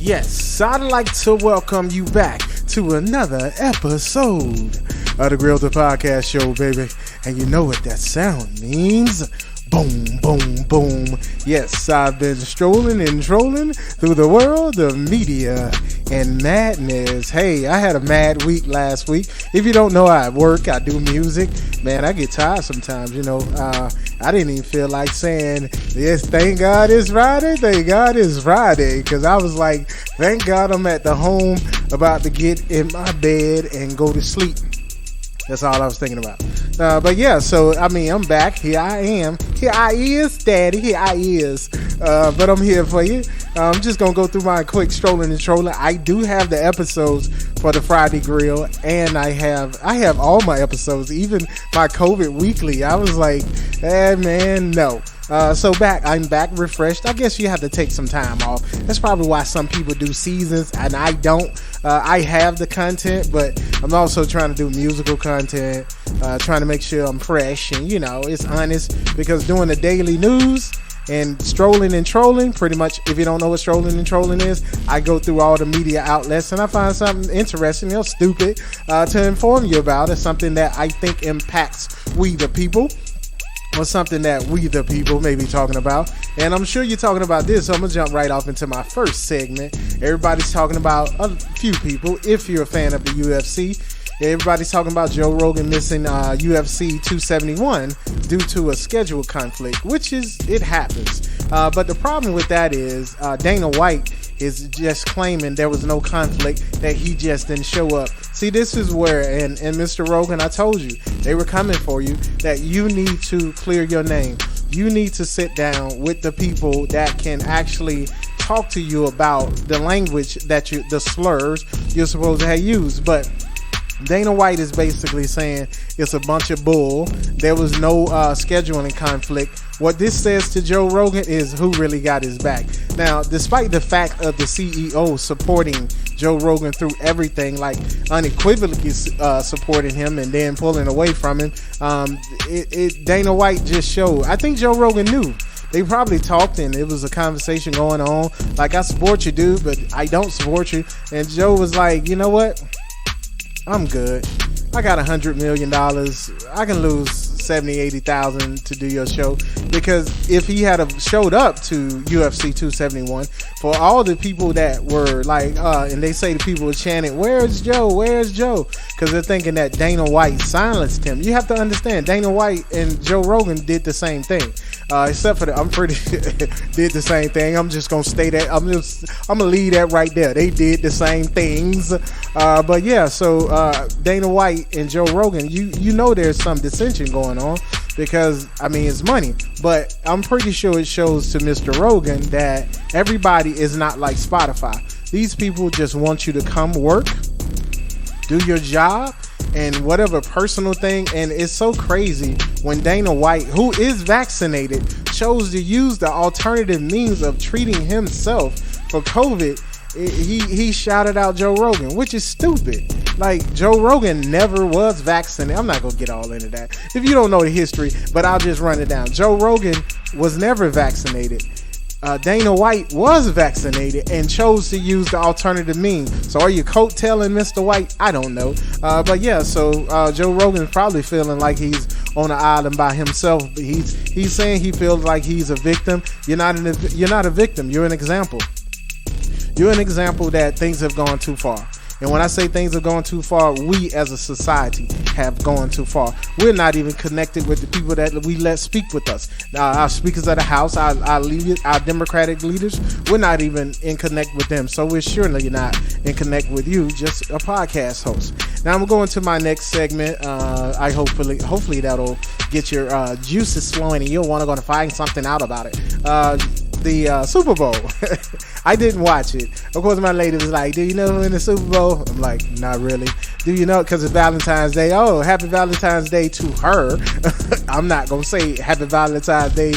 Yes, I'd like to welcome you back to another episode of the Grill the Podcast Show, baby. And you know what that sound means. Boom, boom, boom. Yes, I've been strolling and trolling through the world of media and madness. Hey, I had a mad week last week. If you don't know, I work, I do music. Man, I get tired sometimes, you know. I didn't even feel like saying, yes, thank God it's Friday, thank God it's Friday. Because I was like, thank God I'm at the home about to get in my bed and go to sleep. That's all I was thinking about. But yeah, so, I mean, I'm back. Here I am. Here I is, Daddy. Here I is. But I'm here for you. I'm just going to go through my quick strolling and trolling. I do have the episodes for the Friday Grill, and I have all my episodes, even my COVID weekly. I was like, man, no. So I'm back refreshed. I guess you have to take some time off. That's probably why some people do seasons and I don't. I have the content, but I'm also trying to do musical content, trying to make sure I'm fresh and, you know, it's honest, because doing the daily news and strolling and trolling, pretty much, if you don't know what strolling and trolling is, I go through all the media outlets and I find something interesting, you know, stupid, to inform you about. It's something that I think impacts we the people, or something that we the people may be talking about. And I'm sure you're talking about this, so I'm gonna jump right off into my first segment. Everybody's talking about a few people. If you're a fan of the UFC, everybody's talking about Joe Rogan missing UFC 271 due to a schedule conflict, which it happens. But the problem with that is Dana White is just claiming there was no conflict, that he just didn't show up. See, this is where, and Mr. Rogan, I told you, they were coming for you, that you need to clear your name. You need to sit down with the people that can actually talk to you about the language that the slurs you're supposed to have used. But Dana White is basically saying it's a bunch of bull. There was no scheduling conflict. What this says to Joe Rogan is who really got his back. Now, despite the fact of the CEO supporting Joe Rogan through everything, like unequivocally supporting him and then pulling away from him, Dana White just showed. I think Joe Rogan knew. They probably talked and it was a conversation going on. Like, I support you, dude, but I don't support you. And Joe was like, you know what? I'm good. I got $100 million. I can lose 70, 80,000 to do your show. Because if he had showed up to UFC 271, for all the people that were like, and they say the people were chanting, "Where's Joe? Where's Joe?" Because they're thinking that Dana White silenced him. You have to understand, Dana White and Joe Rogan did the same thing. Except for I'm pretty did the same thing. I'm just gonna stay that. I'm gonna leave that right there. They did the same things. But yeah, so Dana White and Joe Rogan, you know there's some dissension going on, because I mean it's money. But I'm pretty sure it shows to Mr. Rogan that everybody is not like Spotify. These people just want you to come work, do your job, and whatever personal thing. And it's so crazy when Dana White, who is vaccinated, chose to use the alternative means of treating himself for COVID. He shouted out Joe Rogan, which is stupid. Like, Joe Rogan never was vaccinated. I'm not gonna get all into that if you don't know the history, but I'll just run it down. Joe Rogan was never vaccinated. Dana White was vaccinated and chose to use the alternative means. So are you coattailing Mr. White? I don't know. But yeah, so Joe Rogan's probably feeling like he's on an island by himself. But he's saying he feels like he's a victim. You're not a victim. You're an example. You're an example that things have gone too far. And when I say things have gone too far, we as a society have gone too far. We're not even connected with the people that we let speak with us. Our speakers of the House, our Democratic leaders, we're not even in connect with them. So we're surely not in connect with you, just a podcast host. Now I'm going to my next segment. I hopefully that'll get your juices flowing and you'll want to go and find something out about it. The Super Bowl. I didn't watch it. Of course, my lady was like, "Do you know who in the Super Bowl?" I'm like, "Not really." Do you know? Because it's Valentine's Day. Oh, happy Valentine's Day to her. I'm not gonna say happy Valentine's Day.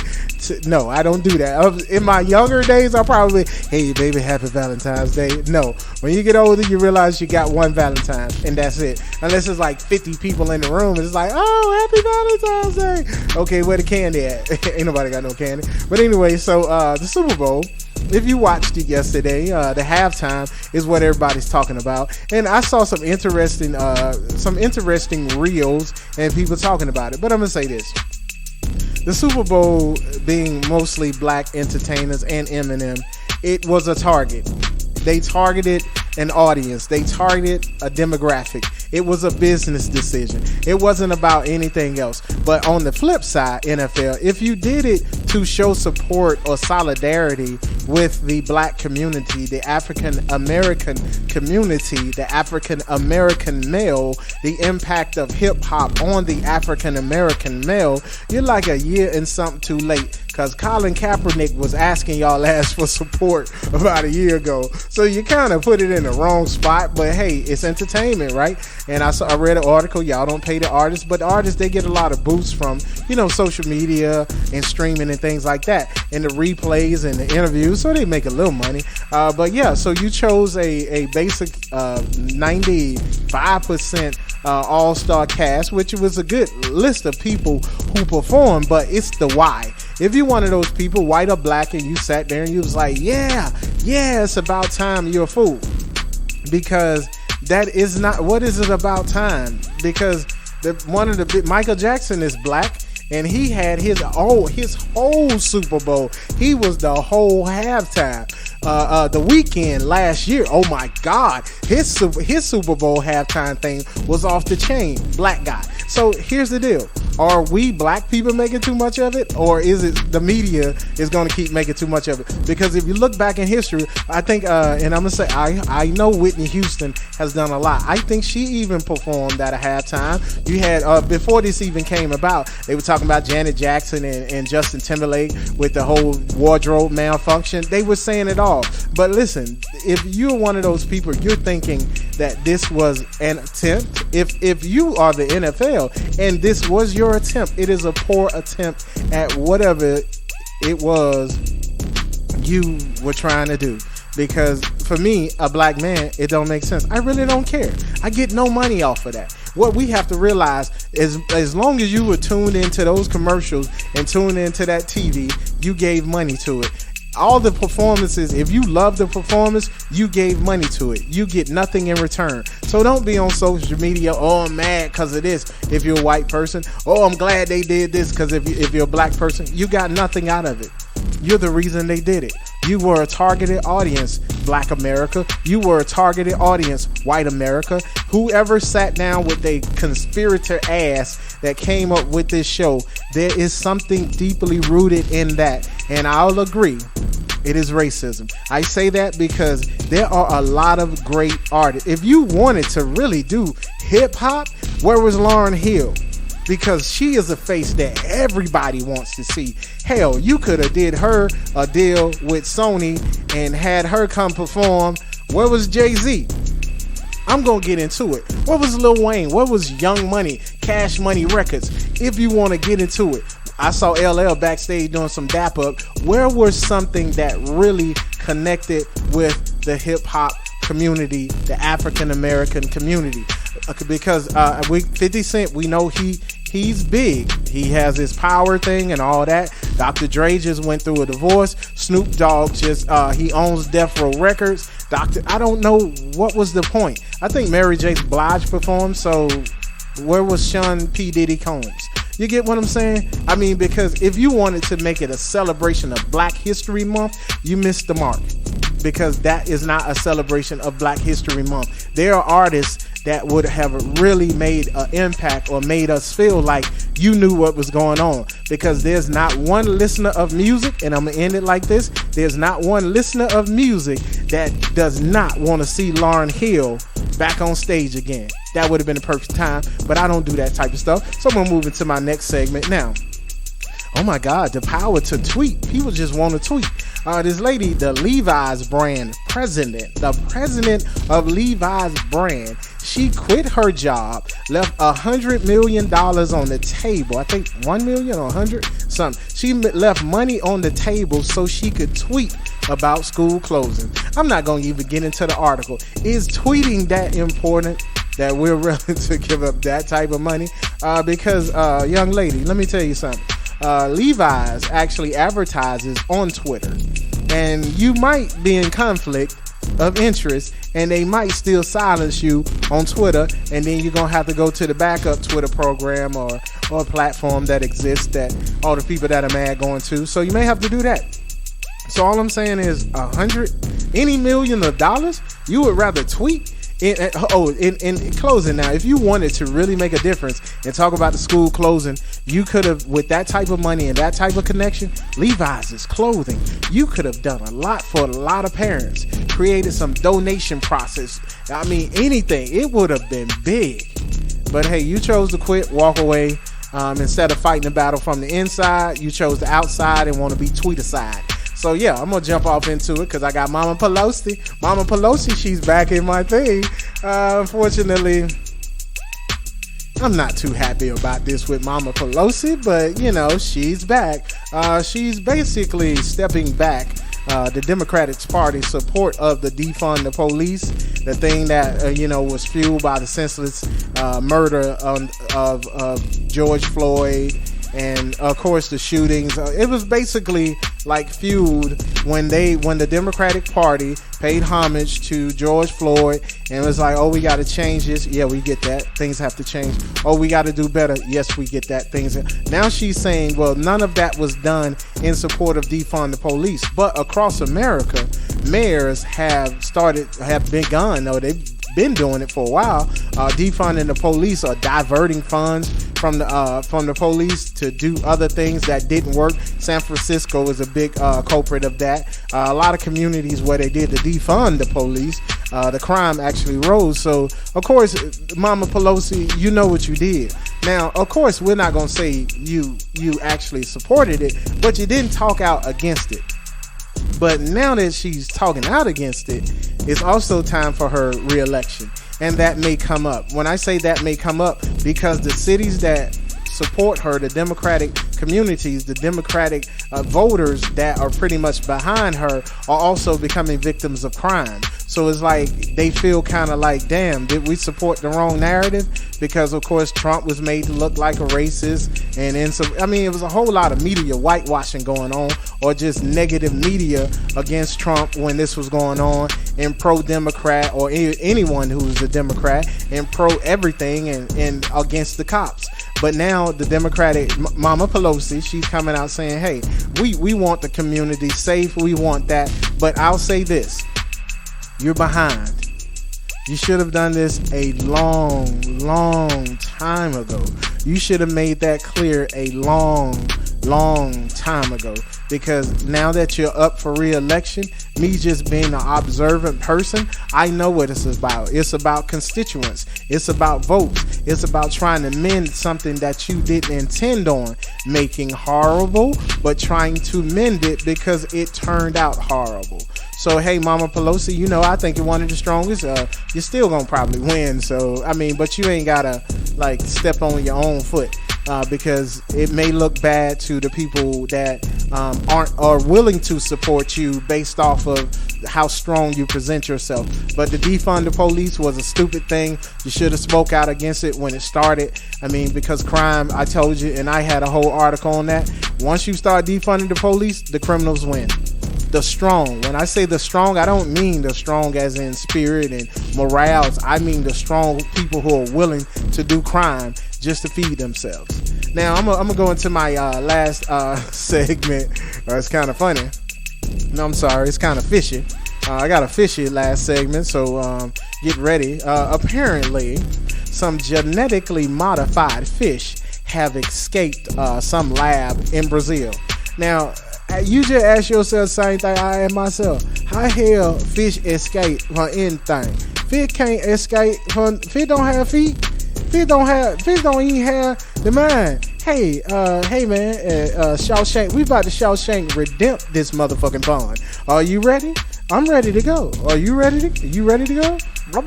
No, I don't do that. In my younger days, I probably, "Hey, baby, happy Valentine's Day." No, when you get older, you realize you got one Valentine, and that's it. Unless it's like 50 people in the room, and it's like, "Oh, happy Valentine's Day." Okay, where the candy at? Ain't nobody got no candy. But anyway, so the Super Bowl. if you watched it yesterday, the halftime is what everybody's talking about, and I saw some interesting reels and people talking about it. But I'm gonna say this: the Super Bowl being mostly black entertainers and Eminem, it was a target. They targeted an audience. They targeted a demographic. It was a business decision. It wasn't about anything else. But on the flip side, NFL, if you did it to show support or solidarity with the black community, the African American community, the African American male, the impact of hip hop on the African American male, you're like a year and something too late. Because Colin Kaepernick was asking y'all ass for support about a year ago. So you kind of put it in the wrong spot. But hey, it's entertainment, right? And I read an article. Y'all don't pay the artists. But the artists, they get a lot of boosts from, social media and streaming and things like that. And the replays and the interviews. So they make a little money. But yeah, so you chose a basic 95% all-star cast, which was a good list of people who performed. But it's the why. If you're one of those people, white or black, and you sat there and you was like, yeah, it's about time, you're a fool. Because that is not, what is it about time? Because Michael Jackson is black, and he had his whole Super Bowl. He was the whole halftime. The Weeknd last year, oh my God, his Super Bowl halftime thing was off the chain. Black guy. So here's the deal. Are we black people making too much of it? Or is it the media is going to keep making too much of it? Because if you look back in history, I think, and I'm going to say, I know Whitney Houston has done a lot. I think she even performed at a halftime. You had, before this even came about, they were talking about Janet Jackson and Justin Timberlake with the whole wardrobe malfunction. They were saying it all. But listen, if you're one of those people, you're thinking that this was an attempt. If you are the NFL and this was your attempt, it is a poor attempt at whatever it was you were trying to do. Because for me, a black man, it don't make sense. I really don't care. I get no money off of that. What we have to realize is, as long as you were tuned into those commercials and tuned into that TV, you gave money to it. All the performances, if you love the performance, you gave money to it. You get nothing in return. So don't be on social media, oh, I'm mad because of this. If you're a white person, oh, I'm glad they did this, because if you're a black person, you got nothing out of it. You're the reason they did it. You were a targeted audience, Black America. You were a targeted audience, white America. Whoever sat down with a conspirator ass that came up with this show, there is something deeply rooted in that. And I'll agree, it is racism. I say that because there are a lot of great artists. If you wanted to really do hip hop, where was Lauryn Hill? Because she is a face that everybody wants to see. Hell, you could have did her a deal with Sony and had her come perform. Where was Jay-Z? I'm going to get into it. Where was Lil Wayne? Where was Young Money, Cash Money Records? If you want to get into it. I saw LL backstage doing some dap up. Where was something that really connected with the hip hop community, the African American community? Because 50 Cent, we know he's big. He has his power thing and all that. Dr. Dre just went through a divorce. Snoop Dogg he owns Death Row Records. I don't know what was the point. I think Mary J. Blige performed, so where was Sean P. Diddy Combs? You get what I'm saying? I mean, because if you wanted to make it a celebration of Black History Month, you missed the mark. Because that is not a celebration of Black History Month. There are artists that would have really made an impact or made us feel like you knew what was going on. Because there's not one listener of music, and I'm going to end it like this, there's not one listener of music that does not want to see Lauryn Hill back on stage again. That would have been the perfect time, but I don't do that type of stuff. So I'm going to move into my next segment now. Oh my God, the power to tweet. People just want to tweet. This lady, the Levi's brand the president of Levi's brand, she quit her job, left $100 million on the table. I think 1 million or 100 something. She left money on the table so she could tweet about school closing. I'm not going to even get into the article. Is tweeting that important that we're willing to give up that type of money? Because young lady, let me tell you something. Levi's actually advertises on Twitter. and you might be in conflict of interest, and they might still silence you on Twitter, and then you're gonna have to go to the backup Twitter program or platform that exists that all the people that are mad going to. So you may have to do that. So all I'm saying is any million of dollars, you would rather tweet. In closing now, if you wanted to really make a difference and talk about the school closing, you could have, with that type of money and that type of connection, Levi's clothing, you could have done a lot for a lot of parents, created some donation process. I mean, anything, it would have been big. But hey, you chose to quit, walk away. Instead of fighting the battle from the inside, you chose the outside and want to be tweet-aside. So yeah, I'm gonna jump off into it because I got Mama Pelosi. Mama Pelosi, she's back in my thing. Unfortunately, I'm not too happy about this with Mama Pelosi, but you know, she's back. She's basically stepping back the Democratic Party support of the defund the police, the thing that was fueled by the senseless murder of George Floyd. And of course the shootings, it was basically like fueled when the Democratic Party paid homage to George Floyd and was like, oh, we got to change this. Yeah, we get that. Things have to change. Oh, we got to do better. Yes, we get that. Now she's saying, well, none of that was done in support of defund the police. But across America, mayors have begun, or they've been doing it for a while, defunding the police or diverting funds from the police to do other things that didn't work. San Francisco is a big culprit of that. A lot of communities where they did the defund the police, the crime actually rose. So of course, Mama Pelosi, you know what you did. Now, of course, we're not gonna say you actually supported it, but you didn't talk out against it. But now that she's talking out against it, it's also time for her re-election. And that may come up. When I say that may come up, because the cities that support her, the Democratic communities, the Democratic voters that are pretty much behind her are also becoming victims of crime. So it's like they feel kind of like, damn, did we support the wrong narrative? Because of course Trump was made to look like a racist, and it was a whole lot of media whitewashing going on, or just negative media against Trump when this was going on, and pro-Democrat, or anyone who was a Democrat, and pro everything, and against the cops. But now the Democratic Mama Pelosi, she's coming out saying, hey, we want the community safe, we want that. But I'll say this, you're behind. You should have done this a long time ago. You should have made that clear a long time ago. Because now that you're up for re-election, me just being an observant person, I know what it's about. It's about constituents. It's about votes. It's about trying to mend something that you didn't intend on making horrible, but trying to mend it because it turned out horrible. So, hey, Mama Pelosi, I think you're one of the strongest. You're still going to probably win. So, but you ain't got to, step on your own foot. Because it may look bad to the people that are willing to support you based off of how strong you present yourself. But the defund the police was a stupid thing. You should have spoke out against it when it started. Because crime, I told you, and I had a whole article on that. Once you start defunding the police, the criminals win. The strong. When I say the strong, I don't mean the strong as in spirit and morals. I mean the strong people who are willing to do crime just to feed themselves. Now, I'm gonna go into my last segment. It's kind of funny. No, I'm sorry. It's kind of fishy. I got a fishy last segment, so get ready. Apparently, some genetically modified fish have escaped some lab in Brazil. Now, you just ask yourself the same thing I ask myself. How hell fish escape from anything? Fish can't escape from. Fish don't have feet. Fish don't even have the mind. Hey man, Shawshank, we about to Shawshank redempt this motherfucking bond. Are you ready? I'm ready to go. Are you ready to go? All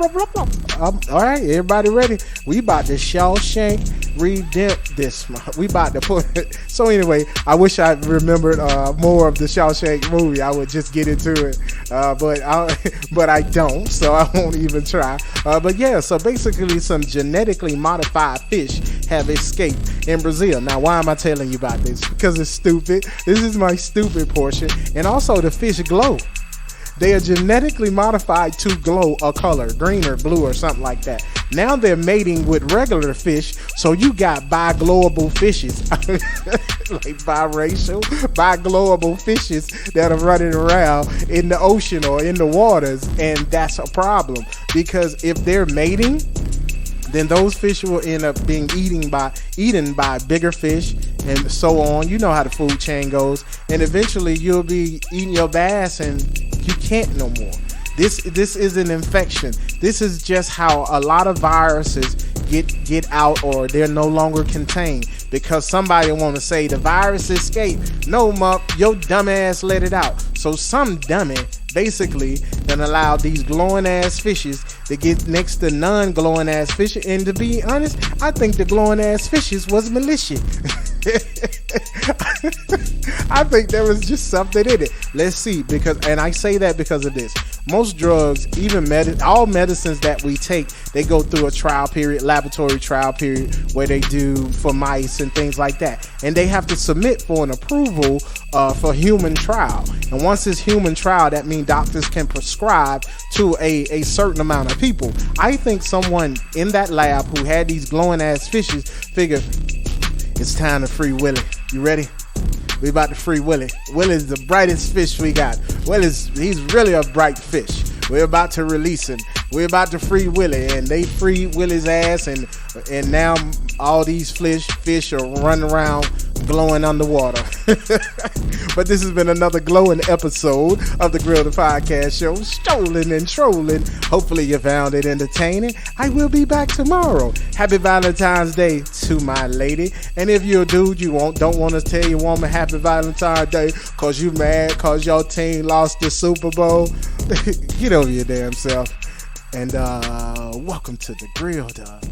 right, everybody ready? We about to Shawshank this. We about to put it. So anyway, I wish I remembered more of the Shawshank movie. I would just get into it, but I don't, so I won't even try. But yeah, so basically some genetically modified fish have escaped in Brazil. Now, why am I telling you about this? Because it's stupid. This is my stupid portion. And also the fish glow. They are genetically modified to glow a color, green or blue or something like that. Now they're mating with regular fish, so you got bi-glowable fishes, like biracial, bi-glowable fishes that are running around in the ocean or in the waters, and that's a problem because if they're mating, then those fish will end up being eaten by bigger fish and so on. You know how the food chain goes, and eventually you'll be eating your bass and you can't no more. This is an infection. This is just how a lot of viruses get out, or they're no longer contained because somebody want to say the virus escaped. No, your dumb ass let it out. So some dummy basically then allowed these glowing ass fishes to get next to non-glowing ass fish. And to be honest, I think the glowing ass fishes was malicious. I think there was just something in it. Let's see, and I say that because of this. Most drugs, even all medicines that we take, they go through a trial period, laboratory trial period, where they do for mice and things like that. And they have to submit for an approval for human trial. And once it's human trial, that means doctors can prescribe to a certain amount of people. I think someone in that lab who had these glowing ass fishes figured, it's time to free Willie. You ready? We about to free Willie. Willie's the brightest fish we got. He's really a bright fish. We're about to release him. We're about to free Willie, and they free Willie's ass, and now all these fish are running around glowing underwater. But this has been another glowing episode of the Grill the Podcast Show, Strolling and Trolling. Hopefully you found it entertaining. I will be back tomorrow. Happy Valentine's Day to my lady. And if you're a dude, don't want to tell your woman Happy Valentine's Day because you mad because your team lost the Super Bowl, get over your damn self. And welcome to the Grill, dog.